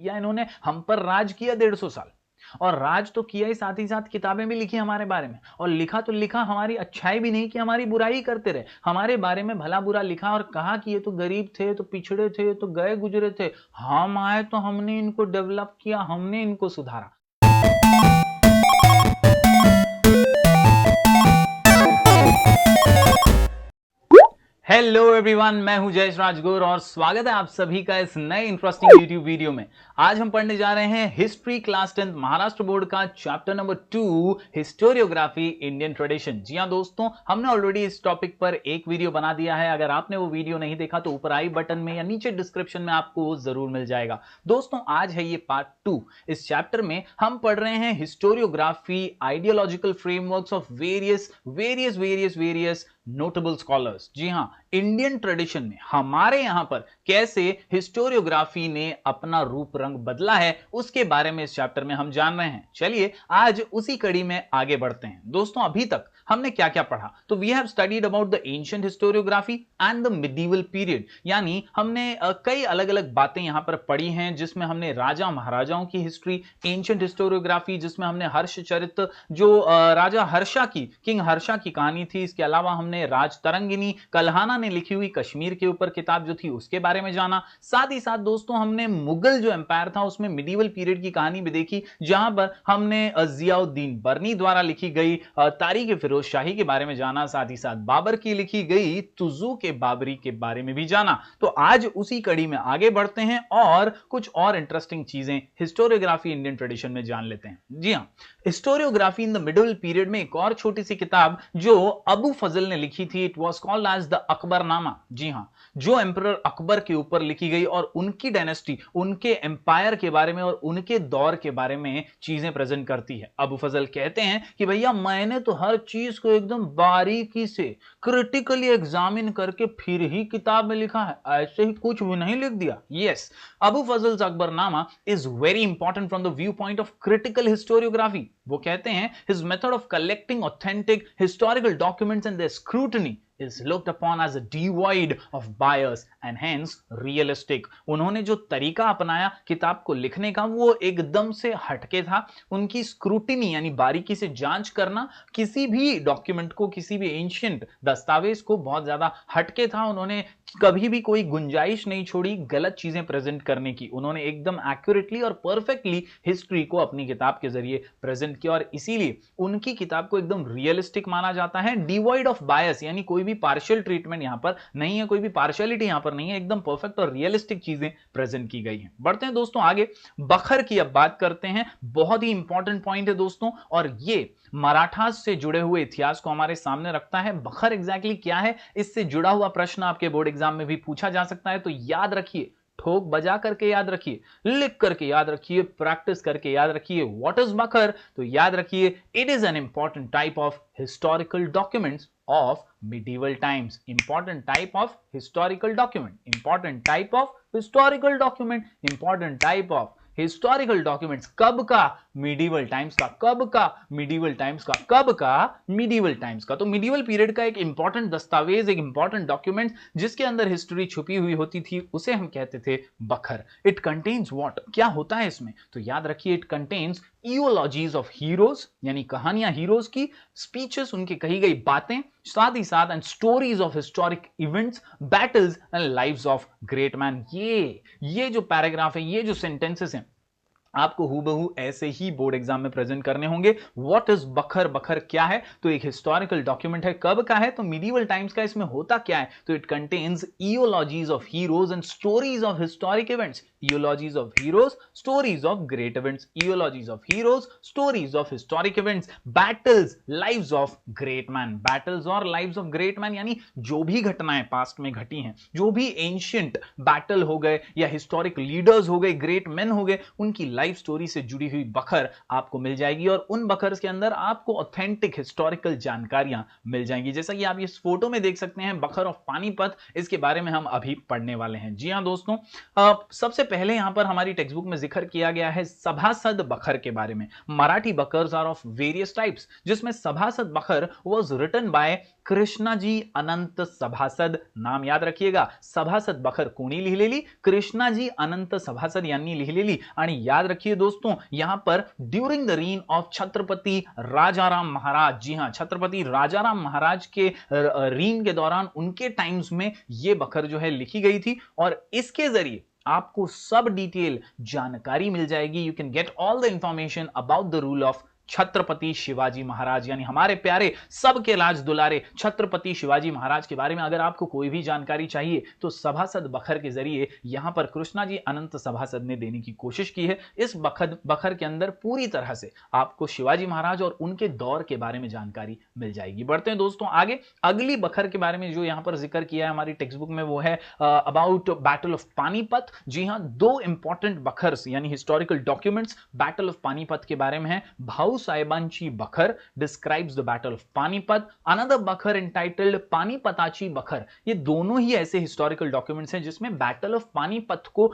या इन्होंने हम पर राज किया 150 साल, और राज तो किया ही साथ किताबें भी लिखी हमारे बारे में, और लिखा तो लिखा हमारी अच्छाई भी नहीं कि हमारी बुराई करते रहे, हमारे बारे में भला बुरा लिखा और कहा कि ये तो गरीब थे, तो पिछड़े थे, तो गए गुजरे थे, हम आए तो हमने इनको डेवलप किया, हमने इनको सुधारा। हेलो एवरीवन, मैं हूं जयेश राजगुरु और स्वागत है आप सभी का इस नए इंटरेस्टिंग यूट्यूब वीडियो में। आज हम पढ़ने जा रहे हैं हिस्ट्री क्लास 10 महाराष्ट्र बोर्ड का chapter number 2 historiography Indian tradition. जी हां दोस्तों, हमने ऑलरेडी इस टॉपिक पर एक वीडियो बना दिया है। अगर आपने वो वीडियो नहीं देखा तो ऊपर आई बटन में या नीचे डिस्क्रिप्शन में आपको वो जरूर मिल जाएगा। दोस्तों, आज है ये पार्ट 2। इस चैप्टर में हम पढ़ रहे हैं historiography, ideological frameworks of various notable scholars. जी हां, इंडियन ट्रेडिशन में हमारे यहां पर कैसे हिस्टोरियोग्राफी ने अपना रूप रंग बदला है, उसके बारे में इस चैप्टर में हम जान रहे हैं। चलिए आज उसी कड़ी में आगे बढ़ते हैं। दोस्तों, अभी तक हमने क्या क्या पढ़ा? तो we have studied about the ancient historiography and the medieval period, यानी हमने कई अलग अलग बातें यहां पर पढ़ी हैं, जिसमें हमने राजा महाराजाओं की हिस्ट्री, एंशिएंट हिस्टोरियोग्राफी जिसमें हमने हर्षचरित जो राजा हर्षा की, किंग हर्षा की कहानी थी, इसके अलावा हमने राज तरंगिनी कल्हाना ने लिखी हुई कश्मीर के ऊपर किताब जो थी उसके बारे में जाना। साथ ही साथ दोस्तों हमने मुगल जो एम्पायर था उसमें मिडीवल पीरियड की कहानी भी देखी, जहां पर हमने जियाउद्दीन बर्नी द्वारा लिखी गई तारीख फिरोज शाही के बारे में जाना। साथ ही साथ बाबर की लिखी गई तुजू के बाबरी के बारे में भी जाना। तो आज उसी कड़ी में आगे बढ़ते हैं और कुछ और इंटरेस्टिंग चीजें हिस्टोरियोग्राफी इंडियन ट्रेडिशन में जान लेते हैं। जी हां, historiography in the middle period में एक और छोटी सी किताब जो अबू फजल ने लिखी थी, it was called as the Akbarnama. जी हां, जो एम्परर अकबर के ऊपर लिखी गई और उनकी डायनेस्टी, उनके एम्पायर के बारे में और उनके दौर के बारे में चीजें प्रेजेंट करती है। अबू फजल कहते हैं कि भैया मैंने तो हर चीज को एकदम बारीकी से क्रिटिकली एग्जामिन करके फिर ही किताब में लिखा है, ऐसे ही कुछ भी नहीं लिख दिया। Yes, Abu Fazl's Akbarnama is very important from the view point of critical historiography. वो कहते हैं his method of collecting authentic historical documents and their scrutiny is looked upon as a devoid of bias and hence realistic। उन्होंने जो तरीका अपनाया किताब को लिखने का वो एकदम से हटके था। उनकी स्क्रूटिनी यानी बारीकी से जांच करना किसी भी डॉक्यूमेंट को, किसी भी एंशिएंट दस्तावेज को बहुत ज्यादा हटके था। उन्होंने कभी भी कोई गुंजाइश नहीं छोड़ी गलत चीजें प्रेजेंट करने की। उन्होंने एकदम एक्यूरेटली और परफेक्टली हिस्ट्री को अपनी किताब के जरिए प्रेजेंट किया और इसीलिए उनकी किताब को एकदम रियलिस्टिक माना जाता है। डिवॉइड ऑफ बायस यानी कोई भी पार्शियल ट्रीटमेंट यहां पर नहीं है, कोई भी पार्शियलिटी यहां पर नहीं है, एकदम परफेक्ट और रियलिस्टिक चीजें प्रेजेंट की गई हैं। बढ़ते हैं दोस्तों आगे, बखर की अब बात करते हैं। बहुत ही इंपॉर्टेंट पॉइंट है दोस्तों, और ये मराठास से जुड़े हुए इतिहास को हमारे सामने रखता है। बखर एग्जैक्टली क्या है, इससे जुड़ा हुआ प्रश्न आपके बोर्ड एग्जाम में भी पूछा जा सकता है। तो याद रखिए, ठोक बजा करके याद रखिए, लिख करके याद रखिए, प्रैक्टिस करके याद रखिए। व्हाट इज बखर? तो याद रखिए, it is an important type of historical documents of medieval times। important type of historical document, important type of historical document, important type of historical documents. कब का? मिडीवल टाइम्स का। कब का? मिडीवल टाइम्स का। कब का? मिडीवल टाइम्स का। तो मिडीवल पीरियड का एक इंपॉर्टेंट दस्तावेज, एक इंपॉर्टेंट डॉक्यूमेंट जिसके अंदर हिस्ट्री छुपी हुई होती थी, उसे हम कहते थे बखर। It contains what? क्या होता है इसमें? तो याद रखिए, it contains eulogies of heroes यानी कहानियां हीरोज की, स्पीचेस उनकी कही गई बातें, साथ ही साथ and stories of historic events, battles and lives of great man. ये जो पैराग्राफ है, ये जो सेंटेंसेस हैं, आपको हूबहू ऐसे ही बोर्ड एग्जाम में प्रेजेंट करने होंगे। व्हाट इज बखर? बखर क्या है? तो एक हिस्टोरिकल डॉक्यूमेंट है। कब का है? तो मिडीवल टाइम्स का। इसमें होता क्या है? तो it contains eulogies of heroes and stories of historic events. Eulogies of heroes, stories of great events. Eulogies of heroes, stories of historic events, battles, lives of great man. Battles और lives of great man यानी जो भी घटनाएं past में घटी हैं, जो भी एंशिएंट बैटल हो गए या हिस्टोरिक लीडर्स हो गए, ग्रेट मैन हो गए, उनकी लाइफ स्टोरी से जुड़ी हुई बखर आपको मिल जाएगी और उन बखर्स के अंदर आपको ऑथेंटिक हिस्टोरिकल जानकारियां मिल जाएंगी। जैसा कि आप इस फोटो में देख सकते हैं, बखर ऑफ पानीपत, इसके बारे में हम अभी पढ़ने वाले हैं। जी हां दोस्तों, सबसे पहले यहां पर हमारी टेक्स्ट बुक में जिक्र किया गया है सभासद बखर के बारे में। Marathi bakhars are of various types, जिसमें Sabhasad bakhar was written by Krishnaji Anant Sabhasad. नाम याद रखिएगा, सभासद बखर कोणी लिहिलेली, कृष्णाजी अनंत सभासद यांनी लिहिलेली। आणि याद रखिए दोस्तों, यहां पर during the reign of Chhatrapati Rajaram Maharaj, जी हां, छत्रपति राजाराम महाराज के रीन के दौरान उनके टाइम्स में यह बखर जो है लिखी गई थी, और इसके जरिए आपको सब डिटेल जानकारी मिल जाएगी। You can get all the information about the rule of Chhatrapati Shivaji Maharaj, यानी हमारे प्यारे सबके राज दुलारे छत्रपति शिवाजी महाराज के बारे में अगर आपको कोई भी जानकारी चाहिए तो सभासद बखर के जरिए यहां पर कृष्णाजी अनंत सभासद ने देने की कोशिश की है। इस बखर के अंदर पूरी तरह से आपको शिवाजी महाराज और उनके दौर के बारे में जानकारी मिल जाएगी। बढ़ते हैं दोस्तों आगे। अगली बखर के बारे में जो यहां पर जिक्र किया है हमारी टेक्स्ट बुक में वो है अबाउट बैटल ऑफ पानीपत। जी हां, दो इंपॉर्टेंट बखर्स यानी historical documents battle of Panipat के बारे में है। भाऊ साहेबांची बखर describes the battle of Panipat, another बखर entitled पानीपताची बखर। ये दोनों ही ऐसे हिस्टोरिकल डॉक्यूमेंट्स हैं जिसमें बैटल ऑफ पानीपत को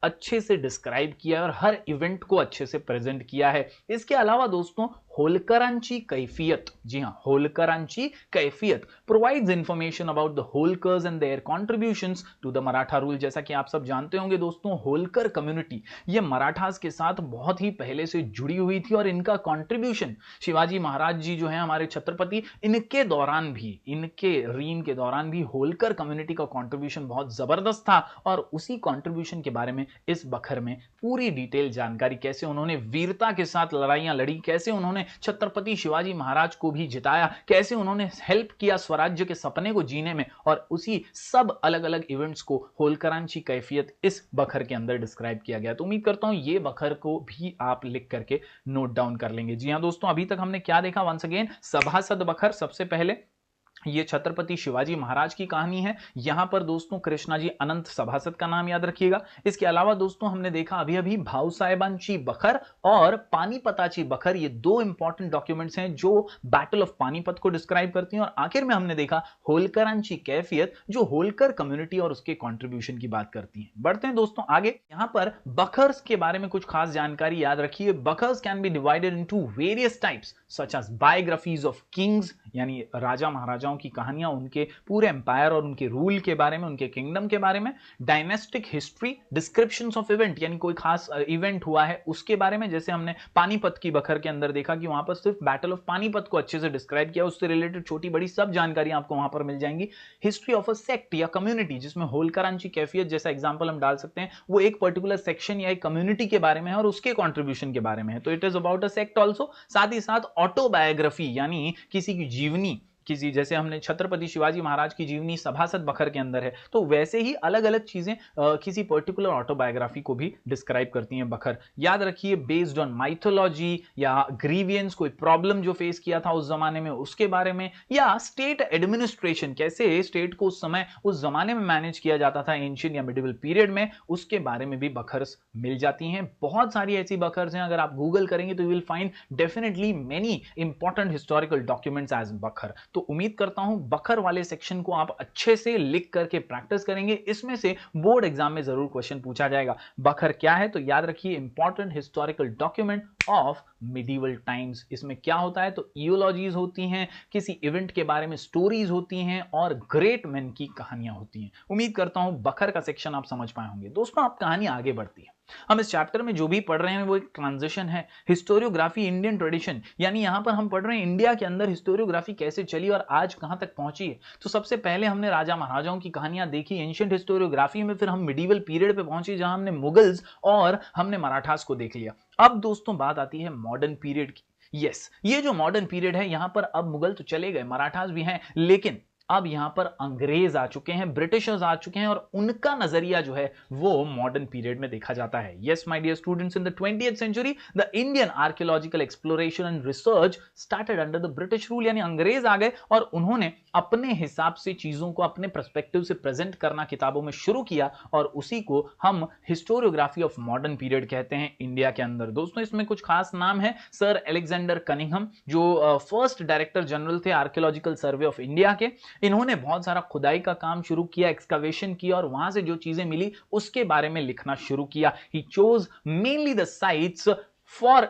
अच्छे से डिस्क्राइब किया है और हर इवेंट को अच्छे से प्रेजेंट किया है। इसके अलावा दोस्तों होलकरांची कैफियत, जी हां, होलकरांची कैफियत provides information about the Holkars and their contributions to the Maratha rule. जैसा कि आप सब जानते होंगे दोस्तों, होलकर कम्युनिटी ये मराठास के साथ बहुत ही पहले से जुड़ी हुई थी और इनका कॉन्ट्रीब्यूशन शिवाजी महाराज जी जो है हमारे छत्रपति, इनके दौरान भी, इनके रीन के दौरान भी होलकर कम्युनिटी का कॉन्ट्रीब्यूशन बहुत जबरदस्त था। और उसी कॉन्ट्रीब्यूशन के बारे में इस बखर में पूरी डिटेल जानकारी, कैसे उन्होंने वीरता के साथ लड़ाइयां लड़ी, कैसे उन्होंने छत्रपति शिवाजी महाराज को भी जिताया, कैसे उन्होंने हेल्प किया स्वराज्य के सपने को जीने में, और उसी सब अलग अलग इवेंट्स को होलकरांची कैफियत इस बखर के अंदर डिस्क्राइब किया गया। तो उम्मीद करता हूं ये बखर को भी आप लिख करके नोट डाउन कर लेंगे। जी हां दोस्तों, अभी तक हमने क्या देखा, वंस अगेन सभासद बखर, सबसे पहले ये छत्रपति शिवाजी महाराज की कहानी है। यहां पर दोस्तों कृष्णाजी अनंत सभासद का नाम याद रखिएगा। इसके अलावा दोस्तों हमने देखा अभी भाऊ साहेबांची बखर और पानीपताची बखर, ये दो इंपॉर्टेंट डॉक्यूमेंट्स हैं जो बैटल ऑफ पानीपत को डिस्क्राइब करती हैं। और आखिर में हमने देखा होलकरांची कैफियत जो होलकर कम्युनिटी और उसके कॉन्ट्रीब्यूशन की बात करती है। बढ़ते हैं दोस्तों आगे। यहां पर बखर्स के बारे में कुछ खास जानकारी याद रखिए। Bakhars can be divided into various types such as biographies of kings, यानी राजा महाराजाओं की कहानियां, उनके पूरे एम्पायर और उनके रूल के बारे में, उनके किंगडम के बारे में। Dynastic history, descriptions of event, यानी कोई खास इवेंट हुआ है उसके बारे में, जैसे हमने पानीपत की बखर के अंदर देखा कि वहां पर सिर्फ बैटल ऑफ पानीपत को अच्छे से डिस्क्राइब किया, उससे रिलेटेड छोटी बड़ी सब जानकारी आपको वहां पर मिल जाएंगी। हिस्ट्री ऑफ अ सेक्ट या कम्युनिटी, जिसमें होलकरांची कैफियत जैसा एग्जांपल हम डाल सकते हैं, वो एक पर्टिकुलर सेक्शन या एक कम्युनिटी के बारे में है और उसके कॉन्ट्रीब्यूशन के बारे में है, तो it is about a sect also. साथ ही साथ ऑटोबायोग्राफी, यानी किसी की जीवनी, किसी, जैसे हमने छत्रपति शिवाजी महाराज की जीवनी सभासद बखर के अंदर है, तो वैसे ही अलग अलग चीजें किसी पर्टिकुलर ऑटोबायोग्राफी को भी डिस्क्राइब करती हैं बखर। याद रखिए बेस्ड ऑन माइथोलॉजी या ग्रीवियंस, कोई प्रॉब्लम जो फेस किया था उस जमाने में उसके बारे में, या स्टेट एडमिनिस्ट्रेशन, कैसे स्टेट को उस समय उस जमाने में मैनेज किया जाता था एंशिएंट या मिडिवल पीरियड में, उसके बारे में भी बखर्स मिल जाती हैं। बहुत सारी ऐसी बखर्स हैं, अगर आप गूगल करेंगे तो you will find definitely many important historical documents as bakhar. तो उम्मीद करता हूं बखर वाले सेक्शन को आप अच्छे से लिख करके प्रैक्टिस करेंगे, इसमें से बोर्ड एग्जाम में जरूर क्वेश्चन पूछा जाएगा। बखर क्या है, तो याद रखिए important historical document of medieval times. इसमें क्या होता है, तो इयोलॉजीज होती हैं, किसी इवेंट के बारे में स्टोरीज होती हैं और ग्रेट मैन की कहानियां होती हैं। उम्मीद करता हूं बखर का सेक्शन आप समझ पाए होंगे। दोस्तों आप कहानी आगे बढ़ती है, हम इस चैप्टर में जो भी पढ़ रहे हैं वो एक ट्रांजिशन है, हिस्टोरियोग्राफी इंडियन ट्रेडिशन, यानी यहां पर हम पढ़ रहे हैं इंडिया के अंदर हिस्टोरियोग्राफी कैसे चली और आज कहां तक पहुंची है। तो सबसे पहले हमने राजा महाराजाओं की कहानियां देखी एंशिएंट हिस्टोरियोग्राफी में, फिर हम मिडिवल पीरियड पे पहुंचे जहां हमने मुगल्स और हमने मराठास को देख लिया। अब दोस्तों बात आती है मॉडर्न पीरियड की। यस, ये जो मॉडर्न पीरियड है, यहां पर अब मुगल तो चले गए, मराठास भी हैं, लेकिन अब यहां पर अंग्रेज आ चुके हैं, ब्रिटिशर्स आ चुके हैं और उनका नजरिया जो है वो मॉडर्न पीरियड में देखा जाता है। Yes my dear students, in the 20th century the Indian archaeological exploration and research started under the British rule, यानी अंग्रेज आ गए और उन्होंने अपने हिसाब से चीजों को अपने पर्सपेक्टिव से प्रेजेंट करना किताबों में शुरू किया और उसी को हम हिस्टोरियोग्राफी ऑफ मॉडर्न पीरियड कहते हैं इंडिया के अंदर। दोस्तों इसमें कुछ खास नाम है, सर अलेक्जेंडर कनिंघम जो फर्स्ट डायरेक्टर जनरल थे आर्कियोलॉजिकल सर्वे ऑफ इंडिया के, इन्होंने बहुत सारा खुदाई का काम शुरू किया, एक्सकवेशन किया और वहां से जो चीजें मिली उसके बारे में लिखना शुरू किया। He chose mainly the sites for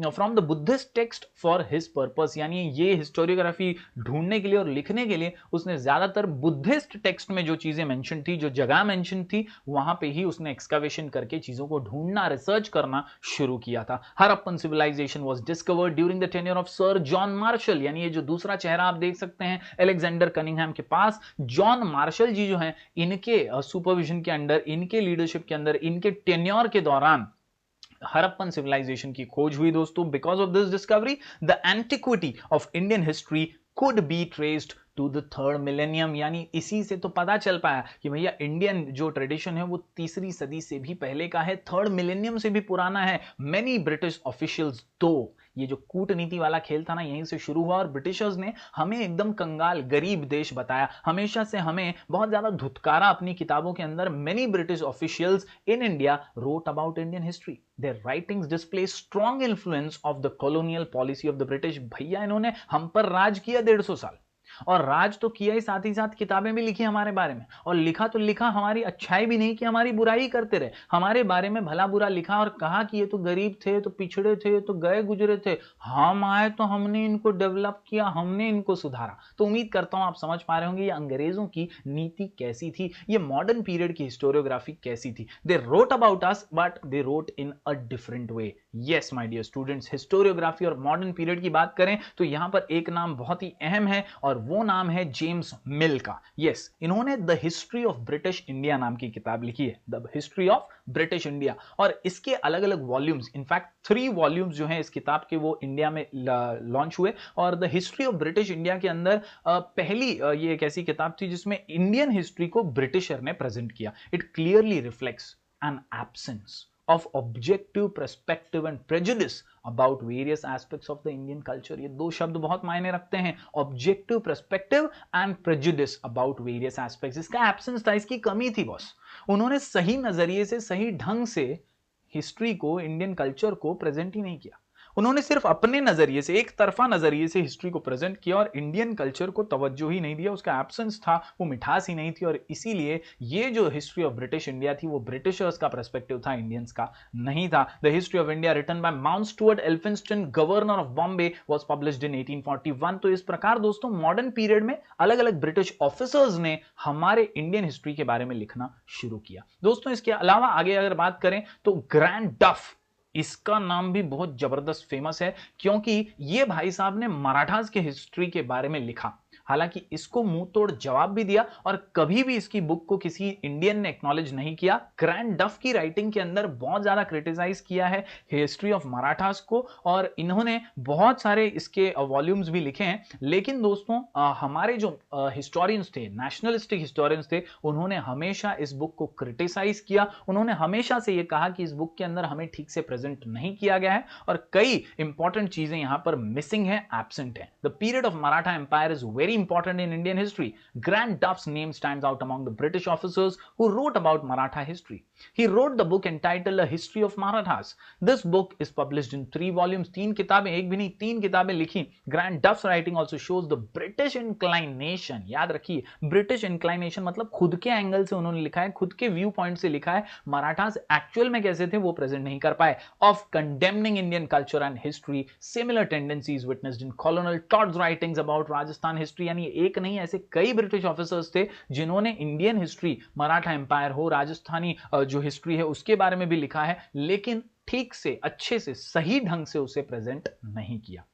from the Buddhist text for his purpose, यानी ये हिस्टोरियोग्राफी ढूंढने के लिए और लिखने के लिए उसने ज्यादातर बुद्धिस्ट टेक्स्ट में जो चीजें मेंशन थी, जो जगह मेंशन थी, वहां पे ही उसने एक्सकवेशन करके चीजों को ढूंढना, रिसर्च करना शुरू किया था। Harappan civilization was discovered during the tenure of Sir John Marshall, यानी ये जो दूसरा चेहरा आप देख सकते हैं अलेक्जेंडर कनिंघम के पास, जॉन मार्शल जी जो हैं, इनके सुपरविजन के अंडर, इनके लीडरशिप के अंदर, इनके टेन्योर के दौरान हड़प्पन सिविलाइजेशन की खोज हुई दोस्तों। Because of this discovery the antiquity of Indian history could be traced to the third millennium, यानी इसी से तो पता चल पाया कि भैया इंडियन जो ट्रेडिशन है वो तीसरी सदी से भी पहले का है, थर्ड मिलेनियम से भी पुराना है। मेनी ब्रिटिश ऑफिशियल्स, तो ये जो कूटनीति वाला खेल था ना, यहीं से शुरू हुआ और ब्रिटिशर्स ने हमें एकदम कंगाल गरीब देश बताया, हमेशा से हमें बहुत ज्यादा धुतकारा अपनी किताबों के अंदर। Many British officials in India wrote about Indian history, their writings display strong influence of the colonial policy of the British. भैया इन्होंने हम पर राज किया 150 साल, और राज तो किया ही, साथ ही साथ किताबें भी लिखी हमारे बारे में, और लिखा तो लिखा हमारी अच्छाई भी नहीं कि हमारी बुराई करते रहे, हमारे बारे में भला बुरा लिखा और कहा कि ये तो गरीब थे, तो पिछड़े थे, तो गए गुजरे थे, हम आए तो हमने इनको डेवलप किया, हमने इनको सुधारा। तो उम्मीद करता हूं आप समझ पा रहे होंगे ये अंग्रेजों की नीति कैसी थी, ये मॉडर्न पीरियड की हिस्टोरियोग्राफी कैसी थी। They wrote about us but they wrote in a different way. Yes my dear students, historiography और मॉडर्न पीरियड की बात करें तो यहां पर एक नाम बहुत ही अहम है और वो नाम है जेम्स मिल का। यस, इन्होंने the history of British India नाम की किताब लिखी है, the history of British India, और इसके अलग अलग वॉल्यूम्स, इनफैक्ट 3 वॉल्यूम्स जो हैं इस किताब के, वो इंडिया में लॉन्च हुए। और the history of British India के अंदर पहली ये एक ऐसी किताब थी जिसमें इंडियन हिस्ट्री को ब्रिटिशर ने प्रेजेंट किया। It clearly reflects an absence of objective perspective and prejudice about various aspects of the Indian culture। ये दो शब्द बहुत मायने रखते हैं, objective perspective and prejudice about various aspects। इसका एब्सेंस था, इसकी कमी थी बॉस। उन्होंने सही नजरिए से, सही ढंग से हिस्ट्री को, इंडियन कल्चर को प्रेजेंट ही नहीं किया। उन्होंने सिर्फ अपने नजरिए से, एक तरफा नजरिए से हिस्ट्री को प्रेजेंट किया और इंडियन कल्चर को तवज्जो ही नहीं दिया, उसका एब्सेंस था, वो मिठास ही नहीं थी। और इसीलिए ये जो हिस्ट्री ऑफ ब्रिटिश इंडिया थी वो ब्रिटिशर्स का पर्सपेक्टिव था, इंडियंस का नहीं था। The history of India written by Mount Stuart Elphinstone, governor of Bombay, was published in 1841। तो इस प्रकार दोस्तों मॉडर्न पीरियड में अलग अलग ब्रिटिश ऑफिसर्स ने हमारे इंडियन हिस्ट्री के बारे में लिखना शुरू किया। दोस्तों इसके अलावा आगे अगर बात करें तो ग्रैंड डफ, इसका नाम भी बहुत जबरदस्त फेमस है क्योंकि ये भाई साहब ने मराठास के हिस्ट्री के बारे में लिखा। हालांकि इसको मुंह तोड़ जवाब भी दिया और कभी भी इसकी बुक को किसी इंडियन ने एक्नॉलेज नहीं किया। ग्रैंड डफ की राइटिंग के अंदर बहुत ज्यादा क्रिटिसाइज किया है हिस्ट्री ऑफ मराठास को और इन्होंने बहुत सारे इसके वॉल्यूम्स भी लिखे हैं। लेकिन दोस्तों हमारे जो हिस्टोरियंस थे, नेशनलिस्टिक हिस्टोरियंस थे, उन्होंने हमेशा इस बुक को क्रिटिसाइज किया। उन्होंने हमेशा से यह कहा कि इस बुक के अंदर हमें ठीक से प्रेजेंट नहीं किया गया है और कई इंपॉर्टेंट चीजें यहां पर मिसिंग है, एब्सेंट है। The period of Maratha empire is very important in Indian history. Grant Duff's name stands out among the British officers who wrote about Maratha history. He wrote the book entitled A History of Marathas. This book is published in 3 volumes. 3 किताबें, एक भी नहीं 3 किताबें लिखी। Grant Duff's writing also shows the British inclination, याद रखिए British inclination मतलब खुद के एंगल से उन्होंने लिखा है, खुद के व्यू पॉइंट से लिखा है। मराठास एक्चुअल में कैसे थे वो प्रेजेंट नहीं कर पाए। Of condemning Indian culture and history, similar tendencies witnessed in Colonel Todd's writings about Rajasthan history। यानी एक नहीं, ऐसे कई ब्रिटिश ऑफिसर्स थे जिन्होंने इंडियन हिस्ट्री, मराठा एम्पायर हो, राजस्थानी जो हिस्ट्री है उसके बारे में भी लिखा है, लेकिन ठीक से, अच्छे से, सही ढंग से उसे प्रेजेंट नहीं किया।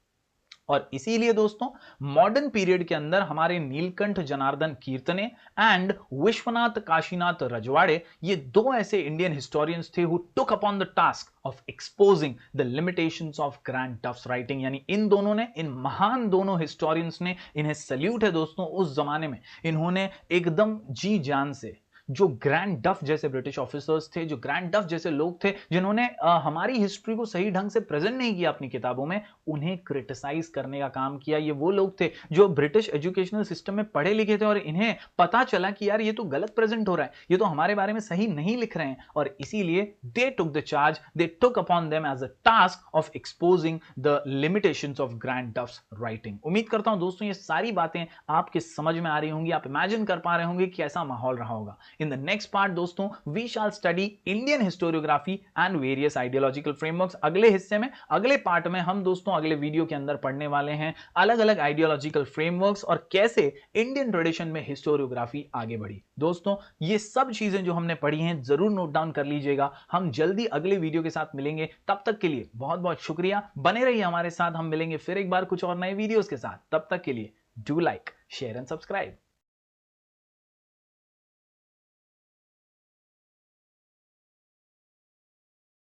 और इसीलिए दोस्तों मॉडर्न पीरियड के अंदर हमारे नीलकंठ जनार्दन कीर्तने एंड विश्वनाथ काशीनाथ रजवाड़े, ये 2 ऐसे इंडियन हिस्टोरियंस थे who took upon the task of exposing the limitations of Grant Duff's writing. यानी इन दोनों ने, इन महान दोनों हिस्टोरियंस ने, इन्हें सल्यूट है दोस्तों। उस जमाने में इन्होंने एकदम जी जान से जो ग्रैंड डफ जैसे ब्रिटिश ऑफिसर्स थे, जो ग्रैंड डफ जैसे लोग थे जिन्होंने हमारी हिस्ट्री को सही ढंग से प्रेजेंट नहीं किया अपनी किताबों में, उन्हें क्रिटिसाइज करने का काम किया। ये वो लोग थे जो ब्रिटिश एजुकेशनल सिस्टम में पढ़े लिखे थे और इन्हें पता चला कि यार ये तो गलत प्रेजेंट हो रहा है, ये तो हमारे बारे में सही नहीं लिख रहे हैं, और इसीलिए they took the charge, they took upon them as a task of exposing the limitations of Grant Duff's writing. उम्मीद करता हूं दोस्तों ये सारी बातें आपके समझ में आ रही होंगी, आप इमेजिन कर पा रहे होंगे कि ऐसा माहौल रहा होगा। इन द नेक्स्ट पार्ट दोस्तों we shall study Indian historiography and various ideological frameworks. अगले हिस्से में, अगले पार्ट में हम दोस्तों अगले वीडियो के अंदर पढ़ने वाले हैं अलग अलग आइडियोलॉजिकल फ्रेमवर्क्स और कैसे इंडियन ट्रेडिशन में हिस्टोरियोग्राफी आगे बढ़ी। दोस्तों ये सब चीजें जो हमने पढ़ी हैं जरूर नोट डाउन कर लीजिएगा। हम जल्दी अगले वीडियो के साथ मिलेंगे, तब तक के लिए बहुत बहुत शुक्रिया, बने रहिए हमारे साथ। हम मिलेंगे फिर एक बार कुछ और नए वीडियोस के साथ, तब तक के लिए do like, share and subscribe.